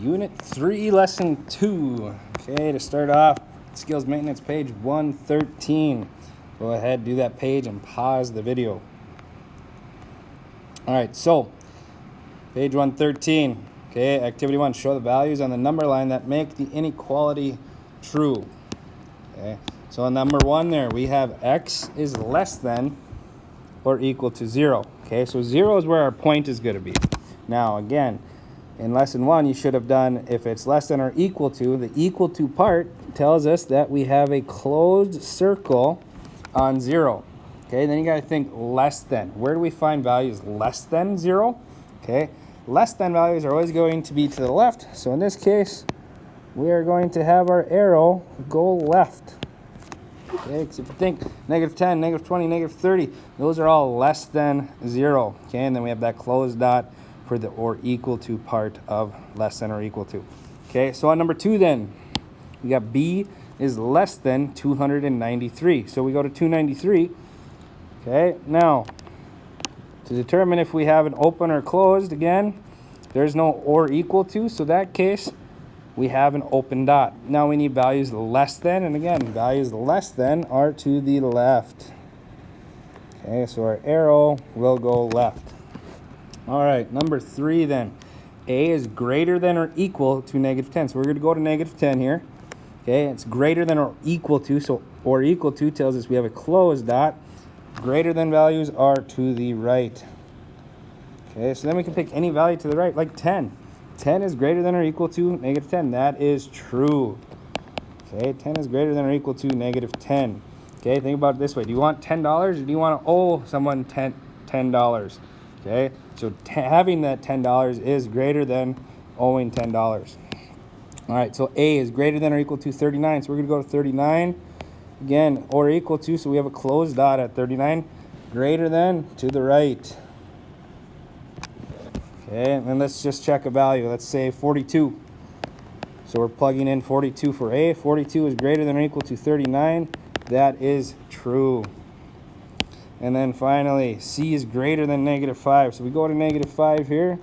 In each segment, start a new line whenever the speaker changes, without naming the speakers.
Unit 3, Lesson 2. Okay, to start off, Skills Maintenance, page 113. Go ahead, do that page, and pause the video. Alright, so, page 113. Okay, activity 1, show the values on the number line that make the inequality true. Okay, so on number 1 there, we have x is less than or equal to 0. Okay, so 0 is where our point is going to be. Now, again, in lesson 1, you should have done if it's less than or equal to. The equal to part tells us that we have a closed circle on 0. Okay, then you got to think less than. Where do we find values less than 0? Okay, less than values are always going to be to the left. So in this case, we are going to have our arrow go left. Okay, because if you think negative 10, negative 20, negative 30, those are all less than 0. Okay, and then we have that closed dot for the or equal to part of less than or equal to. Okay, so on number 2 then, we got b is less than 293. So we go to 293. Okay, now, to determine if we have an open or closed, again, there's no or equal to, so that case, we have an open dot. Now we need values less than, and again, values less than are to the left. Okay, so our arrow will go left. All right, number 3 then. A is greater than or equal to negative 10. So we're going to go to negative 10 here. Okay, it's greater than or equal to, so or equal to tells us we have a closed dot. Greater than values are to the right. Okay, so then we can pick any value to the right, like 10. 10 is greater than or equal to negative 10. That is true. Okay, 10 is greater than or equal to negative 10. Okay, think about it this way. Do you want $10 or do you want to owe someone $10? Okay, so having that $10 is greater than owing $10. All right, so A is greater than or equal to 39. So we're going to go to 39. Again, or equal to, so we have a closed dot at 39. Greater than to the right. Okay, and then let's just check a value. Let's say 42. So we're plugging in 42 for A. 42 is greater than or equal to 39. That is true. And then finally, C is greater than negative 5. So we go to negative 5 here,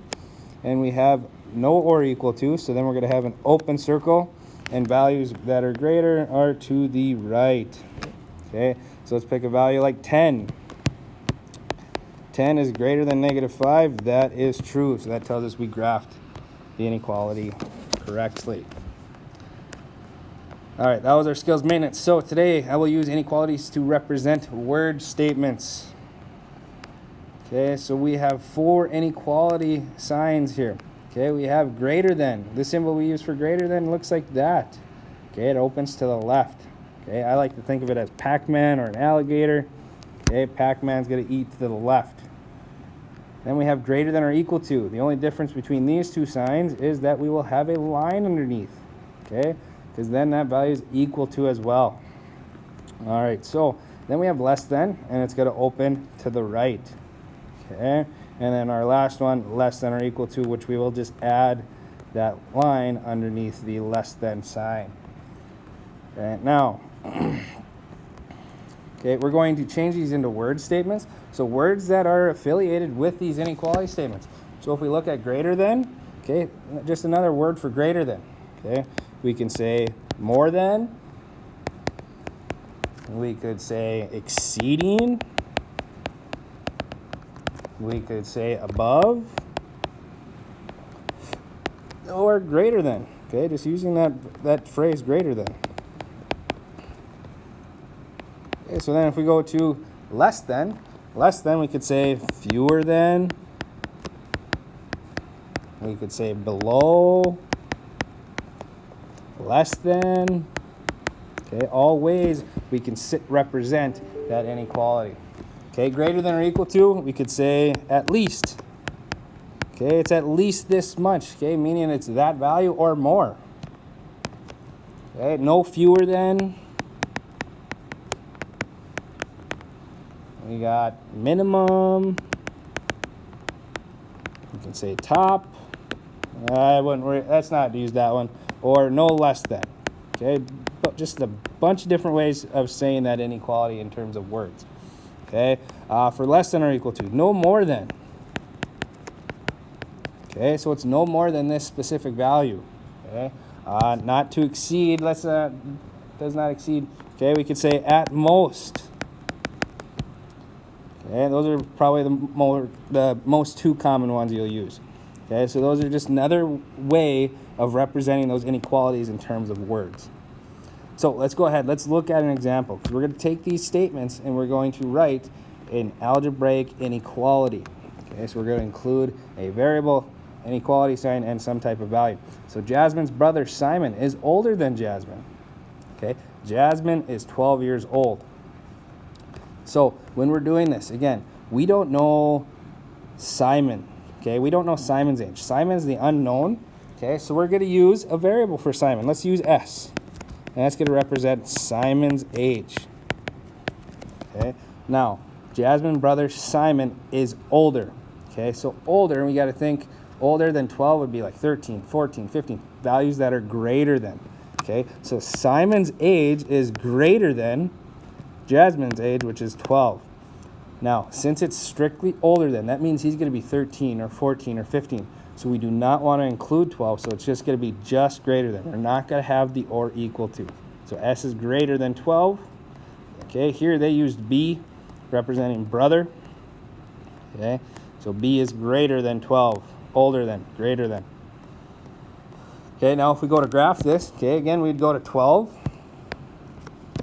and we have no or equal to. So then we're going to have an open circle, and values that are greater are to the right. Okay, so let's pick a value like 10. 10 is greater than negative 5. That is true. So that tells us we graphed the inequality correctly. All right, that was our skills maintenance. So today I will use inequalities to represent word statements. Okay, so we have 4 inequality signs here. Okay, we have greater than. The symbol we use for greater than looks like that. Okay, it opens to the left. Okay, I like to think of it as Pac-Man or an alligator. Okay, Pac-Man's going to eat to the left. Then we have greater than or equal to. The only difference between these 2 signs is that we will have a line underneath. Okay, because then that value is equal to as well. All right, so then we have less than, and it's going to open to the right. Okay, and then our last one, less than or equal to, which we will just add that line underneath the less than sign. Okay, now, okay, we're going to change these into word statements. So words that are affiliated with these inequality statements. So if we look at greater than, okay, just another word for greater than. Okay, we can say more than. We could say exceeding. We could say above. Or greater than. Okay, just using that phrase greater than. Okay, so then if we go to less than we could say fewer than. We could say below, less than. Okay, all ways we can represent that inequality. Okay, greater than or equal to, we could say at least. Okay, it's at least this much, okay, meaning it's that value or more. Okay, no fewer than. We got minimum. You can say top. I wouldn't worry, let's not use that one. Or no less than. Okay, but just a bunch of different ways of saying that inequality in terms of words. Okay, for less than or equal to, no more than. Okay, so it's no more than this specific value. Okay, not to exceed. Does not exceed. Okay, we could say at most. Okay, those are probably the most two common ones you'll use. Okay, so those are just another way of representing those inequalities in terms of words. So let's go ahead. Let's look at an example, because we're going to take these statements and we're going to write an algebraic inequality. Okay, so we're going to include a variable, inequality sign, and some type of value. So Jasmine's brother Simon is older than Jasmine. Okay, Jasmine is 12 years old. So when we're doing this, again, we don't know Simon. Okay, we don't know Simon's age. Simon's the unknown. Okay, so we're going to use a variable for Simon. Let's use S. And that's going to represent Simon's age. Okay, now Jasmine's brother Simon is older. Okay, so older, we got to think older than 12 would be like 13, 14, 15, values that are greater than. Okay, so Simon's age is greater than Jasmine's age, which is 12. Now, since it's strictly older than, that means he's going to be 13 or 14 or 15. So we do not want to include 12, so it's just going to be just greater than. We're not going to have the or equal to. So S is greater than 12. Okay, here they used B, representing brother. Okay, so B is greater than 12, older than, greater than. Okay, now if we go to graph this, okay, again, we'd go to 12.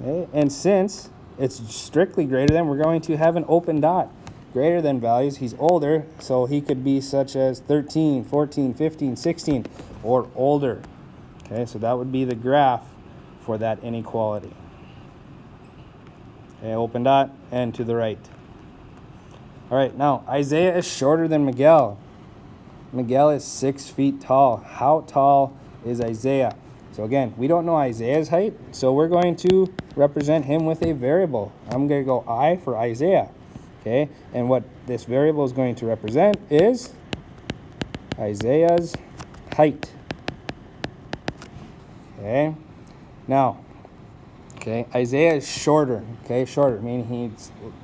Okay, and since it's strictly greater than, we're going to have an open dot. Greater than values, he's older, so he could be such as 13, 14, 15, 16, or older. Okay, so that would be the graph for that inequality. Okay, open dot, and to the right. All right, now Isaiah is shorter than Miguel. Miguel is 6 feet tall. How tall is Isaiah? So again, we don't know Isaiah's height, so we're going to represent him with a variable. I'm going to go I for Isaiah. Okay, and what this variable is going to represent is Isaiah's height. Okay, now, okay, Isaiah is shorter. Okay, shorter, meaning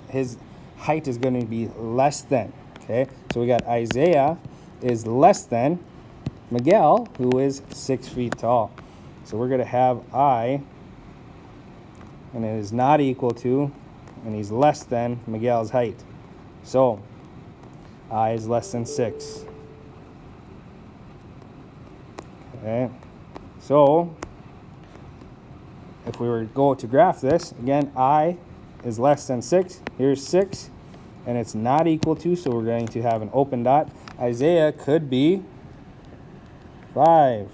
his height is going to be less than. Okay, so we got Isaiah is less than Miguel, who is 6 feet tall. So we're going to have I, and it is not equal to, and he's less than Miguel's height. So I is less than 6. Okay, so if we were to go to graph this, again, I is less than 6. Here's 6, and it's not equal to, so we're going to have an open dot. Isaiah could be 5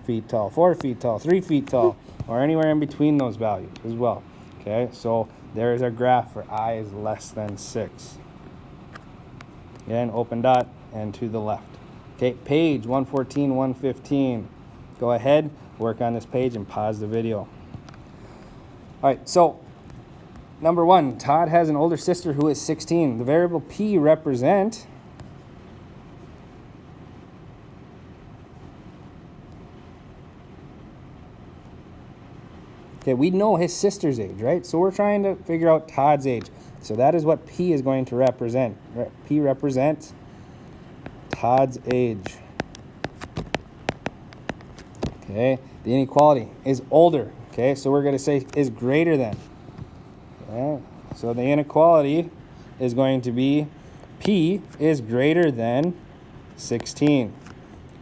feet tall, 4 feet tall, 3 feet tall, or anywhere in between those values as well. Okay, so there's our graph for I is less than 6. Again, open dot, and to the left. Okay, page 114, 115. Go ahead, work on this page, and pause the video. All right, so number 1, Todd has an older sister who is 16. The variable P represent okay, we know his sister's age, right? So we're trying to figure out Todd's age. So that is what P is going to represent. P represents Todd's age. Okay, the inequality is older. Okay, so we're going to say is greater than. Okay, so the inequality is going to be P is greater than 16.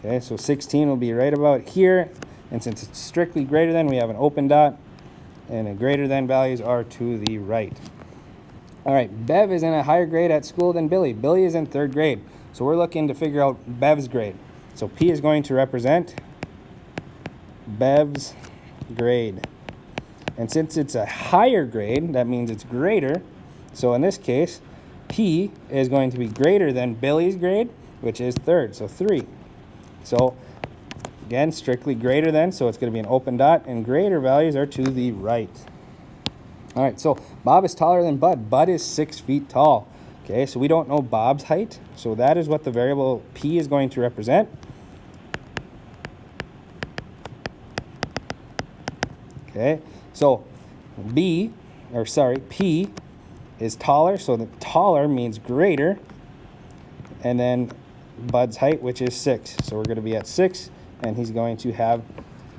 Okay, so 16 will be right about here. And since it's strictly greater than, we have an open dot. And the greater than values are to the right. All right, Bev is in a higher grade at school than Billy. Billy is in 3rd grade. So we're looking to figure out Bev's grade. So P is going to represent Bev's grade. And since it's a higher grade, that means it's greater. So in this case, P is going to be greater than Billy's grade, which is 3rd, so 3. So again, strictly greater than, so it's going to be an open dot, and greater values are to the right. All right, so Bob is taller than Bud. Bud is 6 feet tall. Okay, so we don't know Bob's height, so that is what the variable P is going to represent. Okay, so P is taller, so the taller means greater, and then Bud's height, which is 6. So we're going to be at 6, and he's going to have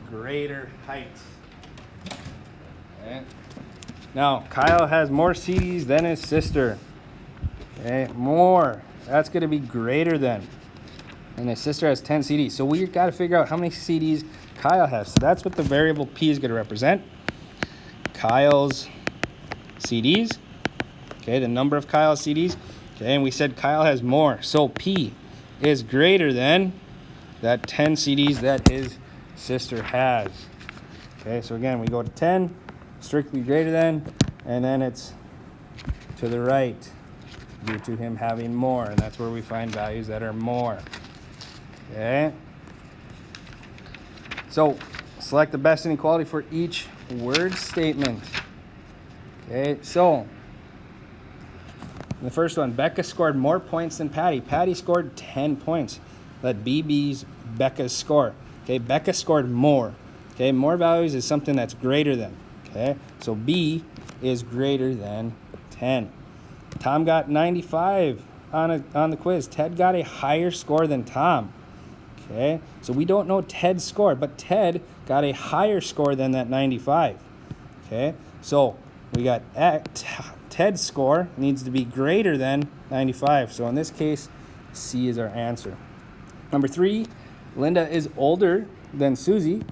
greater height. Okay. Now, Kyle has more CDs than his sister. Okay, more. That's going to be greater than. And his sister has 10 CDs. So we've got to figure out how many CDs Kyle has. So that's what the variable P is going to represent. Kyle's CDs. Okay, the number of Kyle's CDs. Okay, and we said Kyle has more. So P is greater than that 10 CDs that his sister has. Okay, so again, we go to 10, strictly greater than, and then it's to the right due to him having more. And that's where we find values that are more. Okay. So select the best inequality for each word statement. Okay, so the first one, Becca scored more points than Patty. Patty scored 10 points. Let B be Becca's score. Okay, Becca scored more. Okay, more values is something that's greater than. Okay, so B is greater than 10. Tom got 95 on the quiz. Ted got a higher score than Tom. Okay, so we don't know Ted's score, but Ted got a higher score than that 95. Okay, so we got Ted's score needs to be greater than 95. So in this case, C is our answer. Number 3, Linda is older than Susie.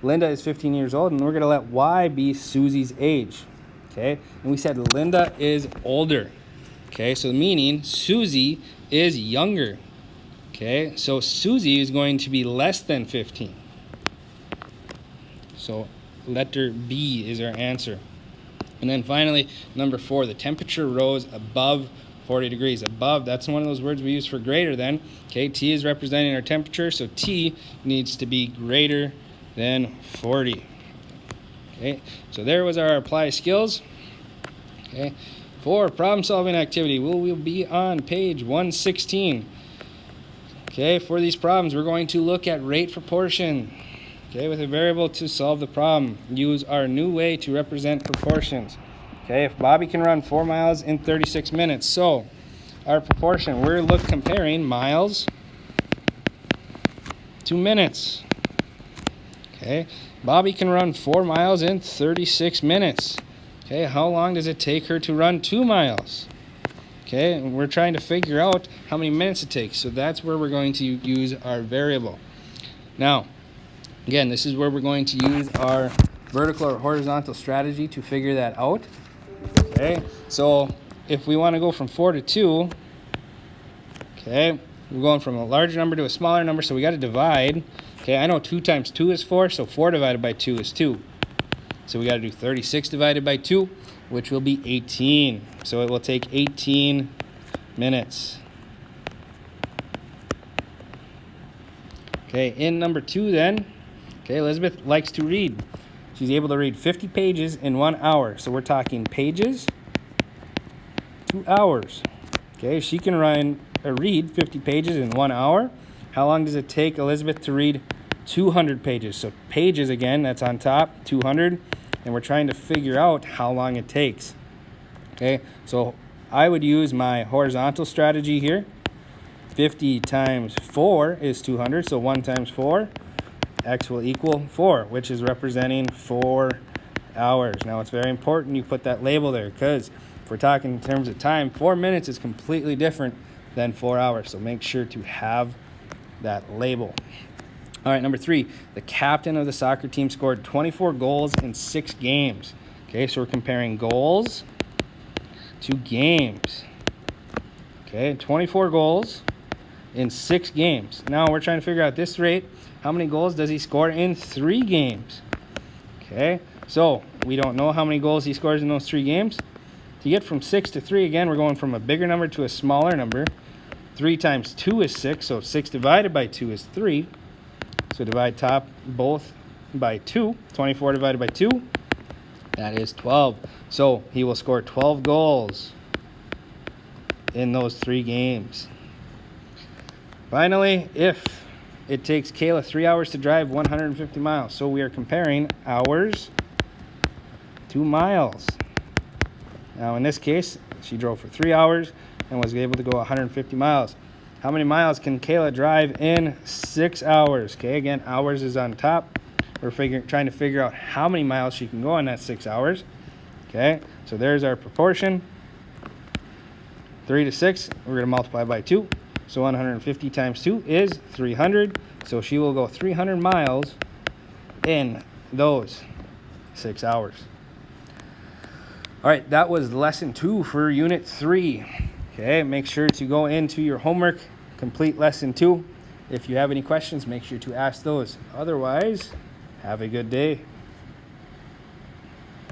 Linda is 15 years old, and we're going to let Y be Susie's age. Okay, and we said Linda is older. Okay, so meaning Susie is younger. Okay, so Susie is going to be less than 15. So letter B is our answer. And then finally, number 4, the temperature rose above 40 degrees. Above, that's one of those words we use for greater than. Okay, T is representing our temperature, so T needs to be greater than 40. Okay, so there was our apply skills. Okay, for problem solving activity, we'll be on page 116. Okay, for these problems, we're going to look at rate proportion. Okay, with a variable to solve the problem. Use our new way to represent proportions. Okay, if Bobby can run 4 miles in 36 minutes, so our proportion, we're comparing miles to minutes. Okay, Bobby can run 4 miles in 36 minutes. Okay, how long does it take her to run 2 miles? Okay, and we're trying to figure out how many minutes it takes. So that's where we're going to use our variable. Now, again, this is where we're going to use our vertical or horizontal strategy to figure that out. Okay, so if we want to go from 4 to 2, okay, we're going from a larger number to a smaller number, so we got to divide. Okay, I know 2 times 2 is 4, so 4 divided by 2 is 2. So we got to do 36 divided by 2, which will be 18. So it will take 18 minutes. Okay, in number 2 then, okay, Elizabeth likes to read. She's able to read 50 pages in 1 hour. So we're talking pages to hours. Okay, she can read 50 pages in 1 hour. How long does it take Elizabeth to read 200 pages? So pages again, that's on top, 200. And we're trying to figure out how long it takes. Okay, so I would use my horizontal strategy here. 50 times 4 is 200, so 1 times 4, x will equal 4, which is representing 4 hours. Now, it's very important you put that label there, because if we're talking in terms of time, 4 minutes is completely different than 4 hours, so make sure to have that label. All right, number 3, the captain of the soccer team scored 24 goals in 6 games. Okay, so we're comparing goals to games. Okay, 24 goals in 6 games. Now we're trying to figure out this rate. How many goals does he score in 3 games? Okay, so we don't know how many goals he scores in those 3 games. To get from 6 to 3, again, we're going from a bigger number to a smaller number. 3 times 2 is 6, so 6 divided by 2 is 3. So divide top both by 2. 24 divided by 2, that is 12. So he will score 12 goals in those 3 games. Finally, if it takes Kayla 3 hours to drive 150 miles. So we are comparing hours to miles. Now in this case, she drove for 3 hours and was able to go 150 miles. How many miles can Kayla drive in 6 hours? Okay, again, hours is on top. We're trying to figure out how many miles she can go in that 6 hours. Okay, so there's our proportion. 3 to 6, we're going to multiply by 2. So 150 times 2 is 300. So she will go 300 miles in those 6 hours. All right, that was lesson 2 for unit 3. Okay, make sure to go into your homework, complete lesson 2. If you have any questions, make sure to ask those. Otherwise, have a good day.